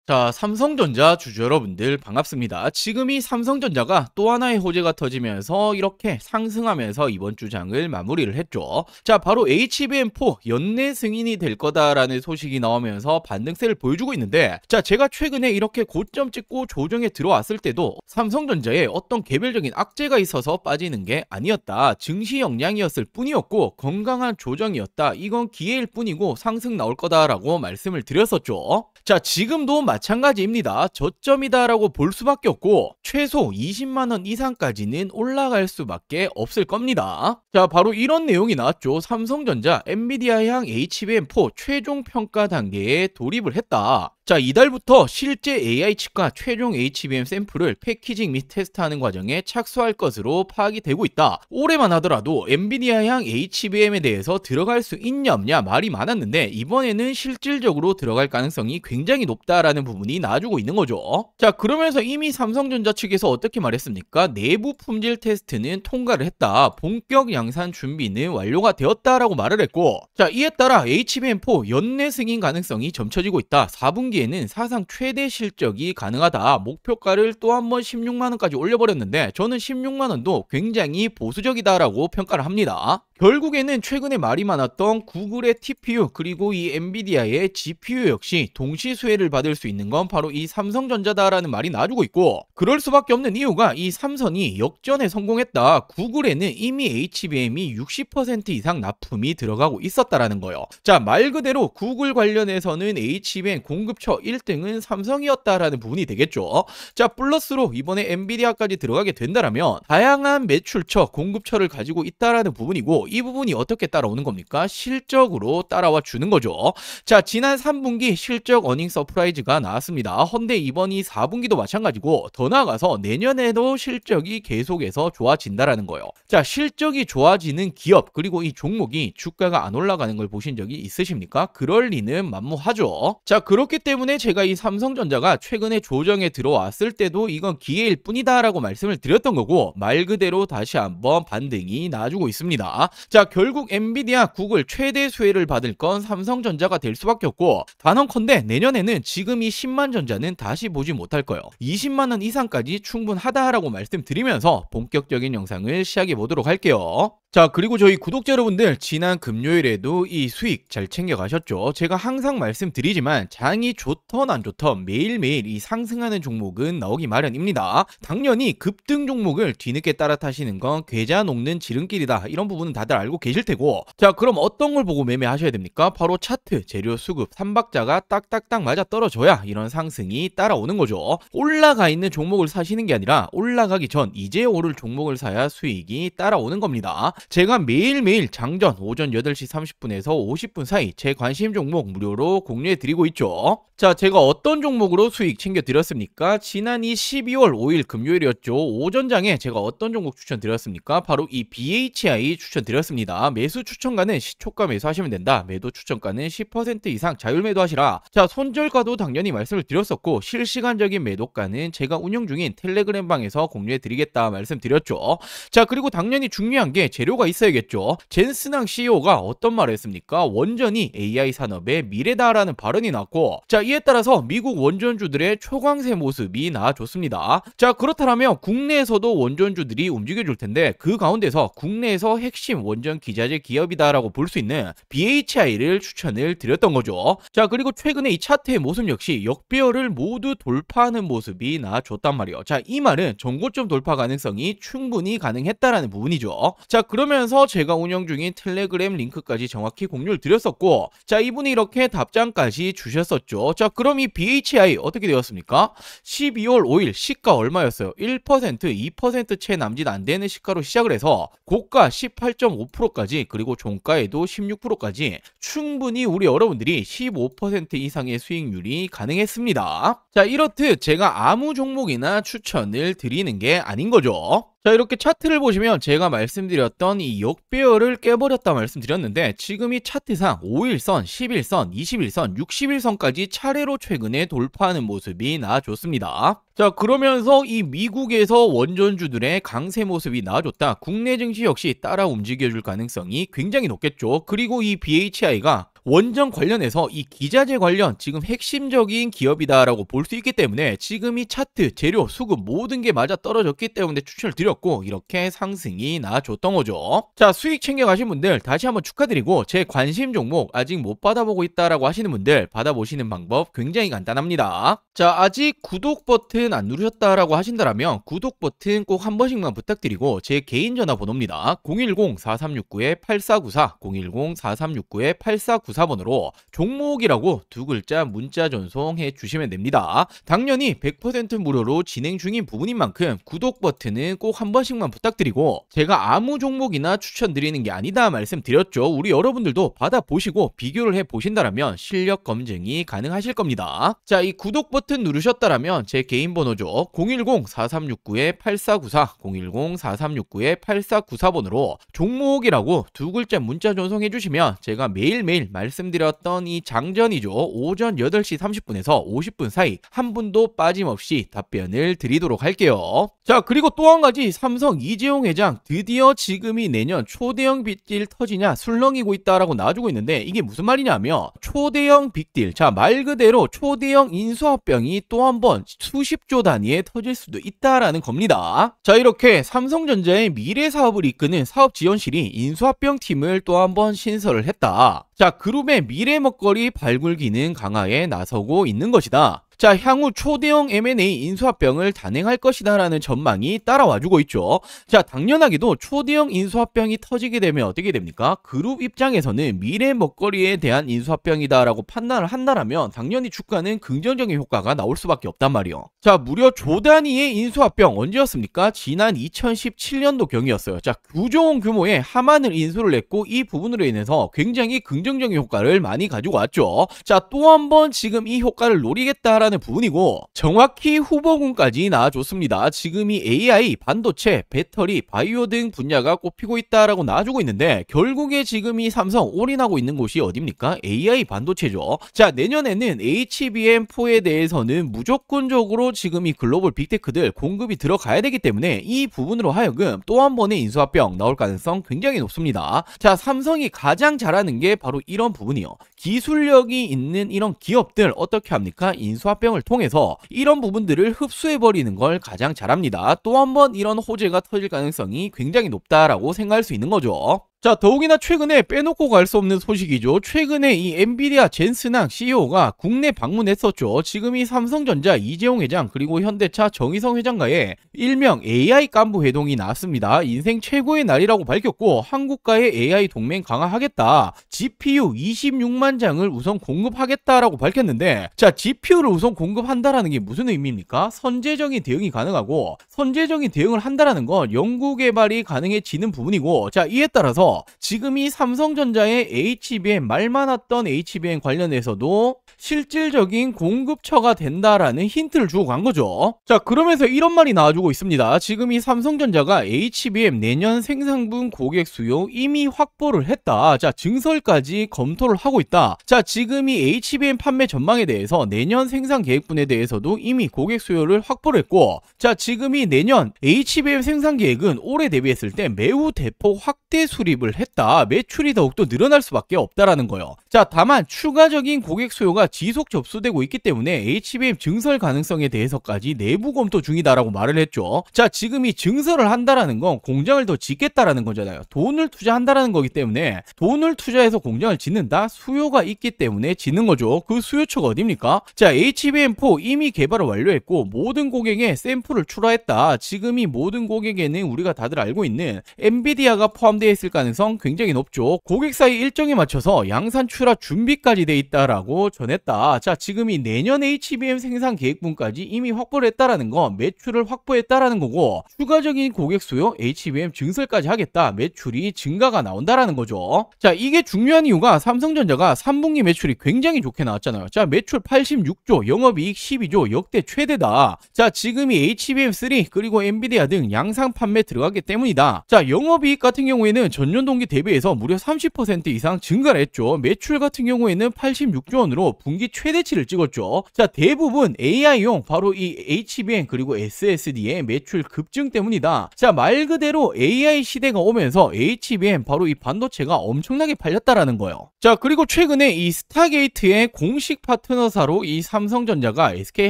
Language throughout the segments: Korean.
자, 삼성전자 주주 여러분들 반갑습니다. 지금 이 삼성전자가 또 하나의 호재가 터지면서 이렇게 상승하면서 이번 주 장을 마무리를 했죠. 자, 바로 HBM4 연내 승인이 될 거다라는 소식이 나오면서 반등세를 보여주고 있는데, 자, 제가 최근에 이렇게 고점 찍고 조정에 들어왔을 때도 삼성전자에 어떤 개별적인 악재가 있어서 빠지는 게 아니었다. 증시 역량이었을 뿐이었고 건강한 조정이었다. 이건 기회일 뿐이고 상승 나올 거다라고 말씀을 드렸었죠. 자, 지금도 마찬가지입니다. 저점이다라고 볼 수밖에 없고 최소 20만원 이상까지는 올라갈 수밖에 없을 겁니다. 자, 바로 이런 내용이 나왔죠. 삼성전자 엔비디아향 HBM4 최종 평가 단계에 돌입을 했다. 자, 이달부터 실제 AI 칩과 최종 HBM 샘플을 패키징 및 테스트하는 과정에 착수할 것으로 파악이 되고 있다. 올해만 하더라도 엔비디아향 HBM에 대해서 들어갈 수 있냐 없냐 말이 많았는데 이번에는 실질적으로 들어갈 가능성이 굉장히 높다라는 부분이 나와주고 있는 거죠. 자, 그러면서 이미 삼성전자 측에서 어떻게 말했습니까? 내부 품질 테스트는 통과를 했다. 본격 양산 준비는 완료가 되었다라고 말을 했고, 자, 이에 따라 HBM4 연내 승인 가능성이 점쳐지고 있다. 4분기 에는 사상 최대 실적이 가능하다. 목표가를 또 한 번 16만원까지 올려버렸는데 저는 16만원도 굉장히 보수적이다라고 평가를 합니다. 결국에는 최근에 말이 많았던 구글의 TPU 그리고 이 엔비디아의 GPU 역시 동시 수혜를 받을 수 있는 건 바로 이 삼성전자다라는 말이 나와주고 있고, 그럴 수밖에 없는 이유가 이 삼성이 역전에 성공했다. 구글에는 이미 HBM이 60% 이상 납품이 들어가고 있었다라는 거예요. 자, 말 그대로 구글 관련해서는 HBM 공급처 1등은 삼성이었다라는 부분이 되겠죠. 자, 플러스로 이번에 엔비디아까지 들어가게 된다라면 다양한 매출처 공급처를 가지고 있다라는 부분이고, 이 부분이 어떻게 따라오는 겁니까? 실적으로 따라와 주는 거죠. 자, 지난 3분기 실적 어닝 서프라이즈가 나왔습니다. 헌데 이번이 4분기도 마찬가지고 더 나아가서 내년에도 실적이 계속해서 좋아진다라는 거예요. 자, 실적이 좋아지는 기업 그리고 이 종목이 주가가 안 올라가는 걸 보신 적이 있으십니까? 그럴 리는 만무하죠. 자, 그렇기 때문에 제가 이 삼성전자가 최근에 조정에 들어왔을 때도 이건 기회일 뿐이다라고 말씀을 드렸던 거고, 말 그대로 다시 한번 반등이 나와주고 있습니다. 자, 결국 엔비디아, 구글 최대 수혜를 받을 건 삼성전자가 될 수밖에 없고, 단언컨대 내년에는 지금 이 10만 전자는 다시 보지 못할 거예요. 20만원 이상까지 충분하다라고 말씀드리면서 본격적인 영상을 시작해 보도록 할게요. 자, 그리고 저희 구독자 여러분들 지난 금요일에도 이 수익 잘 챙겨가셨죠? 제가 항상 말씀드리지만 장이 좋던 안 좋던 매일매일 이 상승하는 종목은 나오기 마련입니다. 당연히 급등 종목을 뒤늦게 따라 타시는 건 계좌 녹는 지름길이다. 이런 부분은 다들 알고 계실 테고, 자, 그럼 어떤 걸 보고 매매하셔야 됩니까? 바로 차트, 재료, 수급, 3박자가 딱딱딱 맞아 떨어져야 이런 상승이 따라오는 거죠. 올라가 있는 종목을 사시는 게 아니라 올라가기 전 이제 오를 종목을 사야 수익이 따라오는 겁니다. 제가 매일매일 장전 오전 8시 30분에서 50분 사이 제 관심 종목 무료로 공유해 드리고 있죠. 자, 제가 어떤 종목으로 수익 챙겨 드렸습니까? 지난 이 12월 5일 금요일이었죠. 오전장에 제가 어떤 종목 추천드렸습니까? 바로 이 BHI 추천드렸습니다. 매수 추천가는 시초가 매수하시면 된다. 매도 추천가는 10% 이상 자율 매도하시라. 자, 손절가도 당연히 말씀을 드렸었고, 실시간적인 매도가는 제가 운영 중인 텔레그램 방에서 공유해 드리겠다 말씀드렸죠. 자, 그리고 당연히 중요한 게 재료가 있어야겠죠. 젠스낭 CEO가 어떤 말을 했습니까? 원전이 AI 산업의 미래다라는 발언이 나왔고, 자, 이에 따라서 미국 원전주들의 초강세 모습이 나와줬습니다. 자, 그렇다면 국내에서도 원전주들이 움직여줄 텐데 그 가운데서 국내에서 핵심 원전 기자재 기업이다라고 볼 수 있는 BHI를 추천을 드렸던 거죠. 자, 그리고 최근에 이 차트의 모습 역시 역배열을 모두 돌파하는 모습이 나와줬단 말이에요. 자, 이 말은 전고점 돌파 가능성이 충분히 가능했다라는 부분이죠. 자, 그러면서 제가 운영 중인 텔레그램 링크까지 정확히 공유를 드렸었고, 자, 이분이 이렇게 답장까지 주셨었죠. 자, 그럼 이 BHI 어떻게 되었습니까? 12월 5일 시가 얼마였어요? 1%, 2% 채 남짓 안 되는 시가로 시작을 해서 고가 18.5%까지 그리고 종가에도 16%까지 충분히 우리 여러분들이 15% 이상의 수익률이 가능했습니다. 자, 이렇듯 제가 아무 종목이나 추천을 드리는 게 아닌 거죠. 자, 이렇게 차트를 보시면 제가 말씀드렸던 이 역배열을 깨버렸다 말씀드렸는데, 지금 이 차트상 5일선, 11선, 21선, 60일선까지 차례로 최근에 돌파하는 모습이 나와줬습니다. 자, 그러면서 이 미국에서 원전주들의 강세 모습이 나와줬다. 국내 증시 역시 따라 움직여줄 가능성이 굉장히 높겠죠. 그리고 이 BHI가 원전 관련해서 이 기자재 관련 지금 핵심적인 기업이다라고 볼 수 있기 때문에 지금 이 차트, 재료, 수급 모든 게 맞아 떨어졌기 때문에 추천을 드렸고 이렇게 상승이 나줬던 거죠. 자, 수익 챙겨가신 분들 다시 한번 축하드리고 제 관심 종목 아직 못 받아보고 있다라고 하시는 분들 받아보시는 방법 굉장히 간단합니다. 자, 아직 구독 버튼 안 누르셨다라고 하신다면 구독 버튼 꼭 한 번씩만 부탁드리고 제 개인 전화번호입니다. 010-4369-8494 010-4369-8494번으로 종목이라고 두 글자 문자 전송해 주시면 됩니다. 당연히 100% 무료로 진행 중인 부분인 만큼 구독 버튼은 꼭 한 번씩만 부탁드리고 제가 아무 종목이나 추천드리는 게 아니다 말씀드렸죠. 우리 여러분들도 받아보시고 비교를 해보신다면 실력 검증이 가능하실 겁니다. 자, 이 구독 버튼 누르셨다면 제 개인 번호죠. 010-4369-8494 010-4369-8494번으로 종목이라고 두 글자 문자 전송해 주시면 제가 매일매일 말씀드렸던 이 장전이죠. 오전 8시 30분에서 50분 사이 한 분도 빠짐없이 답변을 드리도록 할게요. 자, 그리고 또 한 가지 삼성 이재용 회장 드디어 지금이 내년 초대형 빅딜 터지냐 술렁이고 있다라고 놔주고 있는데 이게 무슨 말이냐면 초대형 빅딜, 자, 말 그대로 초대형 인수합병이 또 한 번 수십조 단위에 터질 수도 있다라는 겁니다. 자, 이렇게 삼성전자의 미래 사업을 이끄는 사업지원실이 인수합병 팀을 또 한 번 신설을 했다. 자, 그룹의 미래 먹거리 발굴 기능 강화에 나서고 있는 것이다. 자, 향후 초대형 M&A 인수합병을 단행할 것이다 라는 전망이 따라와주고 있죠. 자, 당연하게도 초대형 인수합병이 터지게 되면 어떻게 됩니까? 그룹 입장에서는 미래 먹거리에 대한 인수합병이다 라고 판단을 한다면 당연히 주가는 긍정적인 효과가 나올 수밖에 없단 말이요. 자, 무려 조 단위의 인수합병 언제였습니까? 지난 2017년도 경이었어요. 자, 9조 원 규모의 하만을 인수를 했고 이 부분으로 인해서 굉장히 긍정적인 효과를 많이 가지고 왔죠. 자, 또 한 번 지금 이 효과를 노리겠다라는 부분이고 정확히 후보군까지 나와줬습니다. 지금 이 AI, 반도체, 배터리, 바이오 등 분야가 꼽히고 있다라고 나와주고 있는데 결국에 지금 이 삼성 올인하고 있는 곳이 어딥니까? AI 반도체죠. 자, 내년에는 HBM4에 대해서는 무조건적으로 지금 이 글로벌 빅테크들 공급이 들어가야 되기 때문에 이 부분으로 하여금 또 한 번의 인수합병 나올 가능성 굉장히 높습니다. 자, 삼성이 가장 잘하는 게 바로 이런 부분이요. 기술력이 있는 이런 기업들 어떻게 합니까? 인수합병을 통해서 이런 부분들을 흡수해버리는 걸 가장 잘합니다. 또 한 번 이런 호재가 터질 가능성이 굉장히 높다라고 생각할 수 있는 거죠. 자, 더욱이나 최근에 빼놓고 갈 수 없는 소식이죠. 최근에 이 엔비디아 젠슨항 CEO가 국내 방문했었죠. 지금 이 삼성전자 이재용 회장 그리고 현대차 정의성 회장과의 일명 AI 간부 회동이 나왔습니다. 인생 최고의 날이라고 밝혔고 한국과의 AI 동맹 강화하겠다. GPU 26만 장을 우선 공급하겠다라고 밝혔는데 자, GPU를 우선 공급한다라는 게 무슨 의미입니까? 선제적인 대응이 가능하고 선제적인 대응을 한다라는 건 연구개발이 가능해지는 부분이고 자, 이에 따라서 지금 이 삼성전자의 HBM 말 많았던 HBM 관련해서도 실질적인 공급처가 된다라는 힌트를 주고 간 거죠. 자, 그러면서 이런 말이 나와주고 있습니다. 지금 이 삼성전자가 HBM 내년 생산분 고객 수요 이미 확보를 했다. 자, 증설까지 검토를 하고 있다. 자, 지금 이 HBM 판매 전망에 대해서 내년 생산 계획분에 대해서도 이미 고객 수요를 확보를 했고 자, 지금 이 내년 HBM 생산 계획은 올해 대비했을 때 매우 대폭 확대 수립을 했다. 매출이 더욱더 늘어날 수밖에 없다라는 거예요. 자, 다만 추가적인 고객 수요가 지속 접수되고 있기 때문에 HBM 증설 가능성에 대해서까지 내부 검토 중이다라고 말을 했죠. 자, 지금 이 증설을 한다라는 건 공장을 더 짓겠다라는 거잖아요. 돈을 투자한다라는 거기 때문에 돈을 투자해서 공장을 짓는다? 수요가 있기 때문에 짓는 거죠. 그 수요처가 어딥니까? 자, HBM4 이미 개발을 완료했고 모든 고객에 샘플을 출하했다. 지금 이 모든 고객에는 우리가 다들 알고 있는 엔비디아가 포함되어 있을 가능성 굉장히 높죠. 고객사의 일정에 맞춰서 양산 출하 준비까지 돼 있다라고 전했다. 자, 지금 이 내년 HBM 생산 계획분까지 이미 확보를 했다라는 건 매출을 확보했다라는 거고 추가적인 고객 수요 HBM 증설까지 하겠다. 매출이 증가가 나온다라는 거죠. 자, 이게 중요한 이유가 삼성전자가 3분기 매출이 굉장히 좋게 나왔잖아요. 자, 매출 86조, 영업이익 12조, 역대 최대다. 자, 지금 이 HBM3 그리고 엔비디아 등 양상 판매 들어가기 때문이다. 자, 영업이익 같은 경우에는 전년 전년 동기 대비해서 무려 30% 이상 증가를 했죠. 매출 같은 경우에는 86조 원으로 분기 최대치를 찍었죠. 자, 대부분 AI용 바로 이 HBM 그리고 SSD의 매출 급증 때문이다. 자, 말 그대로 AI 시대가 오면서 HBM 바로 이 반도체가 엄청나게 팔렸다라는 거예요. 자, 그리고 최근에 이 스타게이트의 공식 파트너사로 이 삼성전자가 SK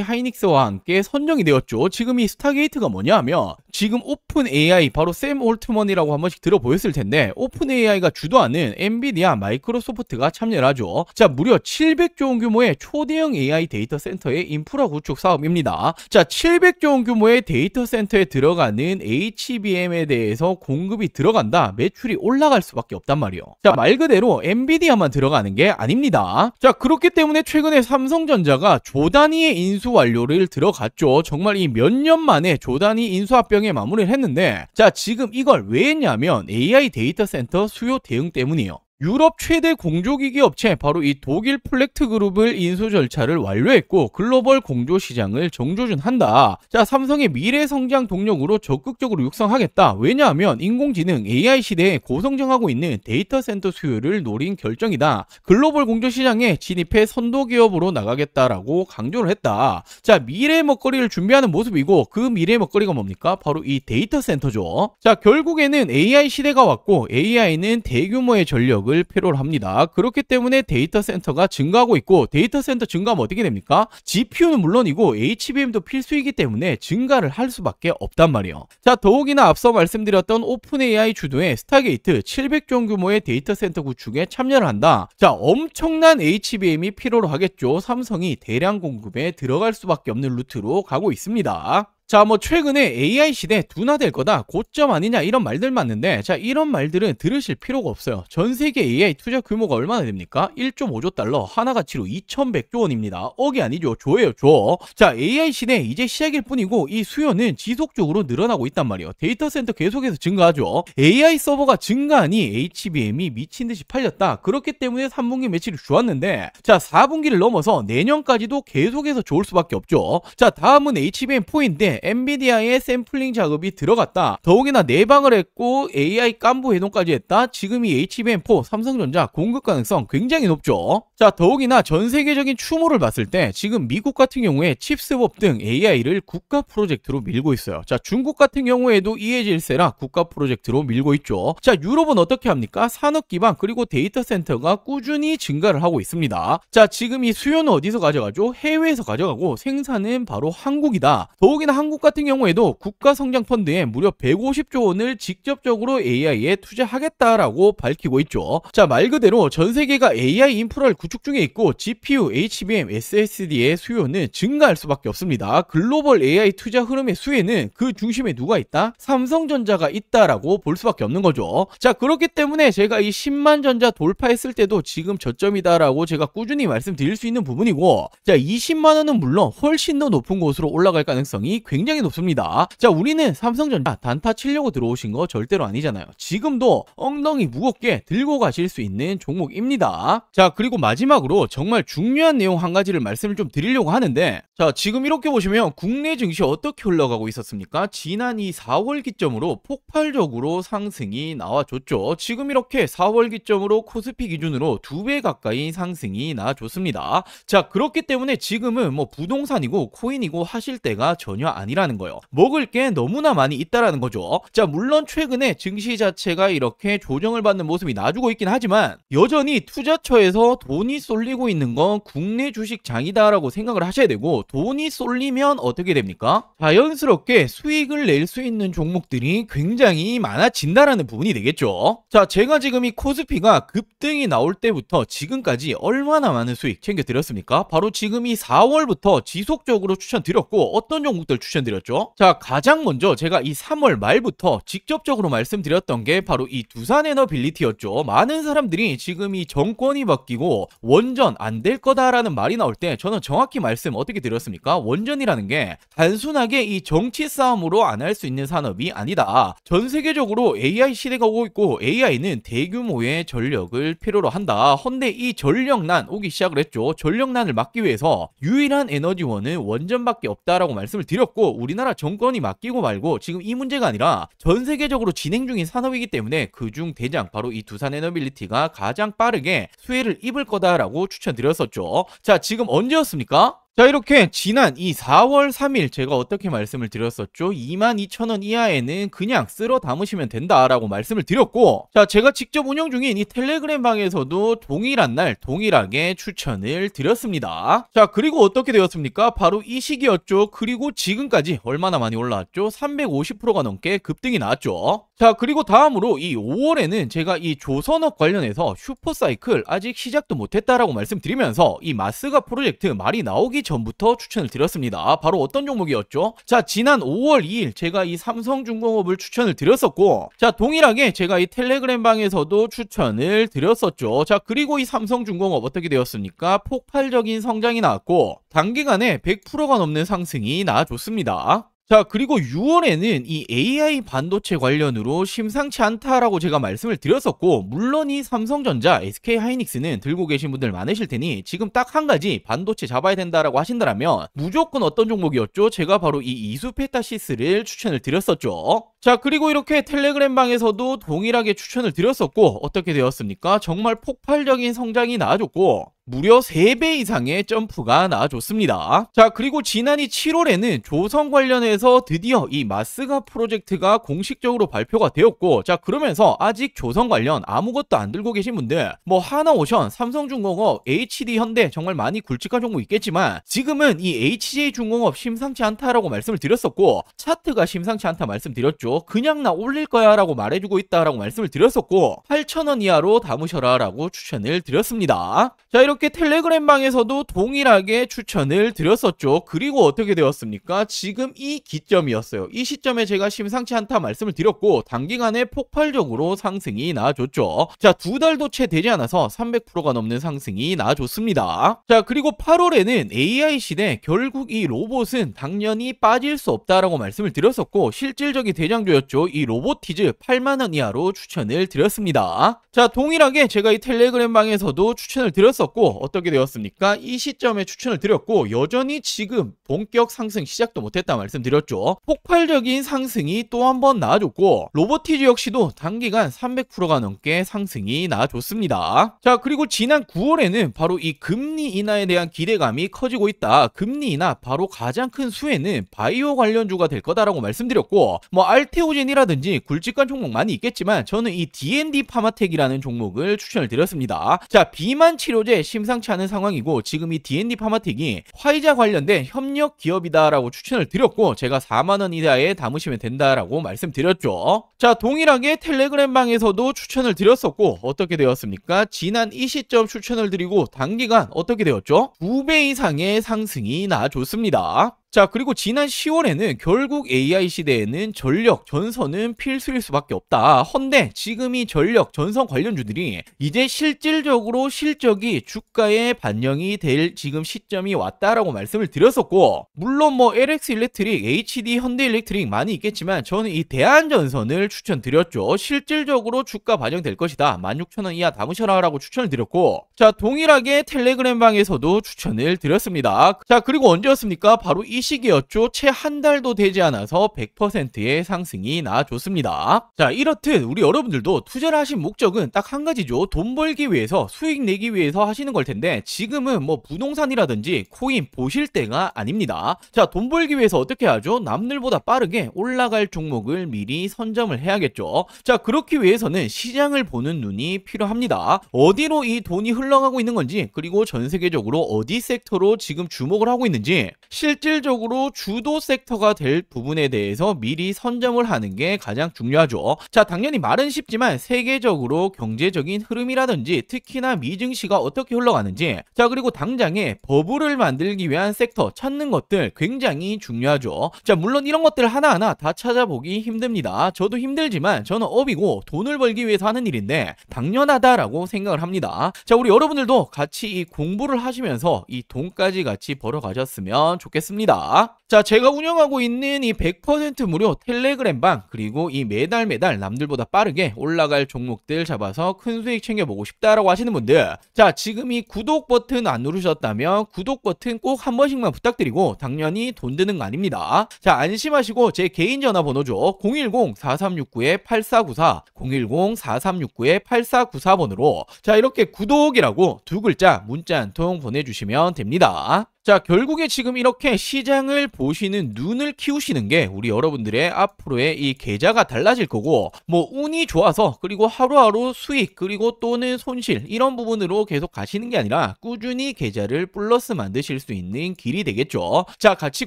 하이닉스와 함께 선정이 되었죠. 지금 이 스타게이트가 뭐냐 하면 지금 오픈 AI 바로 샘 올트먼이라고 한 번씩 들어보였을 텐데 오픈 AI가 주도하는 엔비디아 마이크로소프트가 참여를 하죠. 자, 무려 700조 원 규모의 초대형 AI 데이터 센터의 인프라 구축 사업입니다. 자, 700조 원 규모의 데이터 센터에 들어가는 HBM에 대해서 공급이 들어간다. 매출이 올라갈 수밖에 없단 말이에요. 자, 말 그대로 엔비디아만 들어가는 게 아닙니다. 자, 그렇기 때문에 최근에 삼성전자가 조 단위의 인수 완료를 들어갔죠. 정말 이 몇 년 만에 조 단위 인수 합병에 마무리를 했는데, 자, 지금 이걸 왜 했냐면 AI 데이터 센터 수요 대응 때문이에요. 유럽 최대 공조기기 업체 바로 이 독일 플렉트 그룹을 인수 절차를 완료했고 글로벌 공조 시장을 정조준한다. 자, 삼성의 미래 성장 동력으로 적극적으로 육성하겠다. 왜냐하면 인공지능 AI 시대에 고성장하고 있는 데이터 센터 수요를 노린 결정이다. 글로벌 공조 시장에 진입해 선도 기업으로 나가겠다라고 강조를 했다. 자, 미래 먹거리를 준비하는 모습이고 그 미래 먹거리가 뭡니까? 바로 이 데이터 센터죠. 자, 결국에는 AI 시대가 왔고 AI는 대규모의 전력 필요로 합니다. 그렇기 때문에 데이터 센터가 증가하고 있고 데이터 센터 증가하면 어떻게 됩니까? GPU는 물론이고 HBM도 필수이기 때문에 증가를 할 수밖에 없단 말이에요. 자, 더욱이나 앞서 말씀드렸던 오픈 AI 주도의 스타게이트 700조 원 규모의 데이터 센터 구축에 참여를 한다. 자, 엄청난 HBM이 필요로 하겠죠. 삼성이 대량 공급에 들어갈 수밖에 없는 루트로 가고 있습니다. 자, 뭐 최근에 AI 시대 둔화될 거다, 고점 아니냐 이런 말들 많은데, 자, 이런 말들은 들으실 필요가 없어요. 전 세계 AI 투자 규모가 얼마나 됩니까? 1.5조 달러, 하나 가치로 2100조 원입니다. 억이 아니죠. 조예요, 조. 자, AI 시대 이제 시작일 뿐이고 이 수요는 지속적으로 늘어나고 있단 말이에요. 데이터 센터 계속해서 증가하죠. AI 서버가 증가하니 HBM이 미친 듯이 팔렸다. 그렇기 때문에 3분기 매출이 좋았는데, 자, 4분기를 넘어서 내년까지도 계속해서 좋을 수밖에 없죠. 자, 다음은 HBM4인데 엔비디아의 샘플링 작업이 들어갔다. 더욱이나 내방을 했고 AI 깐부 해동까지 했다. 지금 이 HBM4 삼성전자 공급 가능성 굉장히 높죠. 자, 더욱이나 전 세계적인 추모를 봤을 때 지금 미국 같은 경우에 칩스법 등 AI를 국가 프로젝트로 밀고 있어요. 자, 중국 같은 경우에도 이해질세라 국가 프로젝트로 밀고 있죠. 자, 유럽은 어떻게 합니까? 산업 기반 그리고 데이터 센터가 꾸준히 증가를 하고 있습니다. 자, 지금 이 수요는 어디서 가져가죠? 해외에서 가져가고 생산은 바로 한국이다. 더욱이나 한국 같은 경우에도 국가성장펀드에 무려 150조 원을 직접적으로 AI에 투자하겠다라고 밝히고 있죠. 자, 말 그대로 전 세계가 AI 인프라를 구축 중에 있고 GPU, HBM, SSD의 수요는 증가할 수밖에 없습니다. 글로벌 AI 투자 흐름의 수혜는 그 중심에 누가 있다? 삼성전자가 있다라고 볼 수밖에 없는 거죠. 자, 그렇기 때문에 제가 이 10만 전자 돌파했을 때도 지금 저점이다라고 제가 꾸준히 말씀드릴 수 있는 부분이고, 자, 20만 원은 물론 훨씬 더 높은 곳으로 올라갈 가능성이 굉장히 높습니다. 자, 우리는 삼성전자 단타 치려고 들어오신 거 절대로 아니잖아요. 지금도 엉덩이 무겁게 들고 가실 수 있는 종목입니다. 자, 그리고 마지막으로 정말 중요한 내용 한 가지를 말씀을 좀 드리려고 하는데, 자, 지금 이렇게 보시면 국내 증시 어떻게 흘러가고 있었습니까? 지난 이 4월 기점으로 폭발적으로 상승이 나와줬죠. 지금 이렇게 4월 기점으로 코스피 기준으로 2배 가까이 상승이 나와줬습니다. 자, 그렇기 때문에 지금은 뭐 부동산이고 코인이고 하실 때가 전혀 아니라는 거예요. 먹을 게 너무나 많이 있다라는 거죠. 자, 물론 최근에 증시 자체가 이렇게 조정을 받는 모습이 나주고 있긴 하지만 여전히 투자처에서 돈이 쏠리고 있는 건 국내 주식장이다라고 생각을 하셔야 되고, 돈이 쏠리면 어떻게 됩니까? 자연스럽게 수익을 낼 수 있는 종목들이 굉장히 많아진다라는 부분이 되겠죠. 자, 제가 지금 이 코스피가 급등이 나올 때부터 지금까지 얼마나 많은 수익 챙겨드렸습니까? 바로 지금 이 4월부터 지속적으로 추천드렸고, 어떤 종목들 추천드렸죠? 자, 가장 먼저 제가 이 3월 말부터 직접적으로 말씀드렸던 게 바로 이 두산에너빌리티였죠. 많은 사람들이 지금 이 정권이 바뀌고 원전 안 될 거다라는 말이 나올 때 저는 정확히 말씀 어떻게 드렸습니까? 원전이라는 게 단순하게 이 정치 싸움으로 안 할 수 있는 산업이 아니다. 전 세계적으로 AI 시대가 오고 있고 AI는 대규모의 전력을 필요로 한다. 헌데 이 전력난 오기 시작을 했죠. 전력난을 막기 위해서 유일한 에너지원은 원전밖에 없다라고 말씀을 드렸고, 그리고 우리나라 정권이 맡기고 말고 지금 이 문제가 아니라 전 세계적으로 진행 중인 산업이기 때문에 그중 대장 바로 이 두산에너빌리티가 가장 빠르게 수혜를 입을 거다라고 추천드렸었죠. 자, 지금 언제였습니까? 자, 이렇게 지난 이 4월 3일 제가 어떻게 말씀을 드렸었죠? 22,000원 이하에는 그냥 쓸어 담으시면 된다라고 말씀을 드렸고, 자, 제가 직접 운영 중인 이 텔레그램 방에서도 동일한 날 동일하게 추천을 드렸습니다. 자, 그리고 어떻게 되었습니까? 바로 이 시기였죠. 그리고 지금까지 얼마나 많이 올라왔죠? 350%가 넘게 급등이 나왔죠. 자, 그리고 다음으로 이 5월에는 제가 이 조선업 관련해서 슈퍼사이클 아직 시작도 못했다라고 말씀드리면서 이 마스가 프로젝트 말이 나오기 전부터 추천을 드렸습니다. 바로 어떤 종목이었죠? 자, 지난 5월 2일 제가 이 삼성중공업을 추천을 드렸었고, 자, 동일하게 제가 이 텔레그램 방에서도 추천을 드렸었죠. 자, 그리고 이 삼성중공업 어떻게 되었습니까? 폭발적인 성장이 나왔고 단기간에 100%가 넘는 상승이 나와줬습니다. 자, 그리고 6월에는 이 AI 반도체 관련으로 심상치 않다라고 제가 말씀을 드렸었고, 물론 이 삼성전자, SK하이닉스는 들고 계신 분들 많으실 테니 지금 딱 한 가지 반도체 잡아야 된다라고 하신다면 무조건 어떤 종목이었죠? 제가 바로 이 이수페타시스를 추천을 드렸었죠. 자, 그리고 이렇게 텔레그램 방에서도 동일하게 추천을 드렸었고, 어떻게 되었습니까? 정말 폭발적인 성장이 나와줬고 무려 3배 이상의 점프가 나와줬습니다. 자, 그리고 지난해 7월에는 조선 관련해서 드디어 이 마스가 프로젝트가 공식적으로 발표가 되었고, 자, 그러면서 아직 조선 관련 아무것도 안 들고 계신 분들, 뭐 하나오션, 삼성중공업, HD현대 정말 많이 굵직한 종목 있겠지만 지금은 이 HJ중공업 심상치 않다라고 말씀을 드렸었고, 차트가 심상치 않다 말씀드렸죠. 그냥 나 올릴 거야 라고 말해주고 있다라고 말씀을 드렸었고, 8,000원 이하로 담으셔라 라고 추천을 드렸습니다. 자, 이렇게 텔레그램 방에서도 동일하게 추천을 드렸었죠. 그리고 어떻게 되었습니까? 지금 이 기점이었어요. 이 시점에 제가 심상치 않다 말씀을 드렸고 단기간에 폭발적으로 상승이 나와줬죠. 자, 2달도 채 되지 않아서 300%가 넘는 상승이 나와줬습니다. 자, 그리고 8월에는 AI 시대 결국 이 로봇은 당연히 빠질 수 없다라고 말씀을 드렸었고, 실질적인 대장주였죠. 이 로보티즈 8만원 이하로 추천을 드렸습니다. 자, 동일하게 제가 이 텔레그램 방에서도 추천을 드렸었고, 어떻게 되었습니까? 이 시점에 추천을 드렸고 여전히 지금 본격 상승 시작도 못했다 말씀드렸죠. 폭발적인 상승이 또 한 번 나와줬고 로보티즈 역시도 단기간 300%가 넘게 상승이 나와줬습니다. 자, 그리고 지난 9월에는 바로 이 금리 인하에 대한 기대감이 커지고 있다. 금리 인하 바로 가장 큰 수혜는 바이오 관련주가 될 거다라고 말씀드렸고, 뭐 알테오젠이라든지 굵직한 종목 많이 있겠지만 저는 이 D&D 파마텍이라는 종목을 추천을 드렸습니다. 자, 비만 치료제 심상치 않은 상황이고 지금 이 D&D 파마텍이 화이자 관련된 협력 기업이다라고 추천을 드렸고 제가 4만원 이하에 담으시면 된다라고 말씀드렸죠. 자, 동일하게 텔레그램 방에서도 추천을 드렸었고 어떻게 되었습니까? 지난 이 시점 추천을 드리고 단기간 어떻게 되었죠? 2배 이상의 상승이 나와줬습니다. 자, 그리고 지난 10월에는 결국 AI 시대에는 전력, 전선은 필수일 수밖에 없다. 헌데 지금 이 전력, 전선 관련주들이 이제 실질적으로 실적이 주가에 반영이 될 지금 시점이 왔다라고 말씀을 드렸었고, 물론 뭐 LX 일렉트릭, HD 현대 일렉트릭 많이 있겠지만 저는 이 대한전선을 추천드렸죠. 실질적으로 주가 반영될 것이다. 16,000원 이하 담으셔라 라고 추천을 드렸고, 자, 동일하게 텔레그램 방에서도 추천을 드렸습니다. 자, 그리고 언제였습니까? 바로 이 시기였죠. 채 한 달도 되지 않아서 100%의 상승이 나와줬습니다. 자, 이렇듯 우리 여러분들도 투자를 하신 목적은 딱 한 가지죠. 돈 벌기 위해서, 수익 내기 위해서 하시는 걸 텐데 지금은 뭐 부동산이라든지 코인 보실 때가 아닙니다. 자, 돈 벌기 위해서 어떻게 하죠? 남들보다 빠르게 올라갈 종목을 미리 선점을 해야겠죠. 자, 그렇기 위해서는 시장을 보는 눈이 필요합니다. 어디로 이 돈이 흘러가고 있는 건지, 그리고 전 세계적으로 어디 섹터로 지금 주목을 하고 있는지, 실질적으로 주도 섹터가 될 부분에 대해서 미리 선점을 하는 게 가장 중요하죠. 자, 당연히 말은 쉽지만 세계적으로 경제적인 흐름이라든지 특히나 미증시가 어떻게 흘러가는지, 자, 그리고 당장에 버블을 만들기 위한 섹터 찾는 것들 굉장히 중요하죠. 자, 물론 이런 것들 하나하나 다 찾아보기 힘듭니다. 저도 힘들지만 저는 업이고 돈을 벌기 위해서 하는 일인데 당연하다라고 생각을 합니다. 자, 우리 여러분들도 같이 이 공부를 하시면서 이 돈까지 같이 벌어 가셨으면 좋겠습니다. 됩니다. 자, 제가 운영하고 있는 이 100% 무료 텔레그램방, 그리고 이 매달 남들보다 빠르게 올라갈 종목들 잡아서 큰 수익 챙겨보고 싶다라고 하시는 분들, 자, 지금 이 구독 버튼 안 누르셨다면 구독 버튼 꼭 한 번씩만 부탁드리고, 당연히 돈 드는 거 아닙니다. 자, 안심하시고 제 개인 전화번호죠. 010-4369-8494, 010-4369-8494번으로 자, 이렇게 구독이라고 두 글자 문자 한 통 보내주시면 됩니다. 자, 결국에 지금 이렇게 시장을 보시는 눈을 키우시는 게 우리 여러분들의 앞으로의 이 계좌가 달라질 거고, 뭐 운이 좋아서 그리고 하루하루 수익 그리고 또는 손실 이런 부분으로 계속 가시는 게 아니라 꾸준히 계좌를 플러스 만드실 수 있는 길이 되겠죠. 자, 같이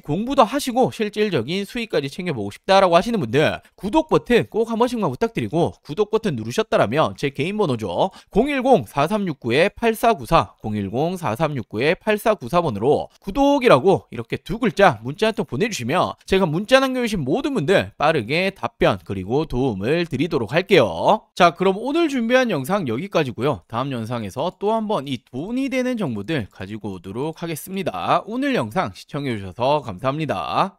공부도 하시고 실질적인 수익까지 챙겨보고 싶다라고 하시는 분들, 구독 버튼 꼭 한 번씩만 부탁드리고, 구독 버튼 누르셨다라면 제 개인 번호죠. 010-4369-8494, 010-4369-8494번으로 구독이라고 이렇게 두 글자 문자 한 통 보내주시면 제가 문자 남겨주신 모든 분들 빠르게 답변 그리고 도움을 드리도록 할게요. 자, 그럼 오늘 준비한 영상 여기까지고요. 다음 영상에서 또 한번 이 돈이 되는 정보들 가지고 오도록 하겠습니다. 오늘 영상 시청해주셔서 감사합니다.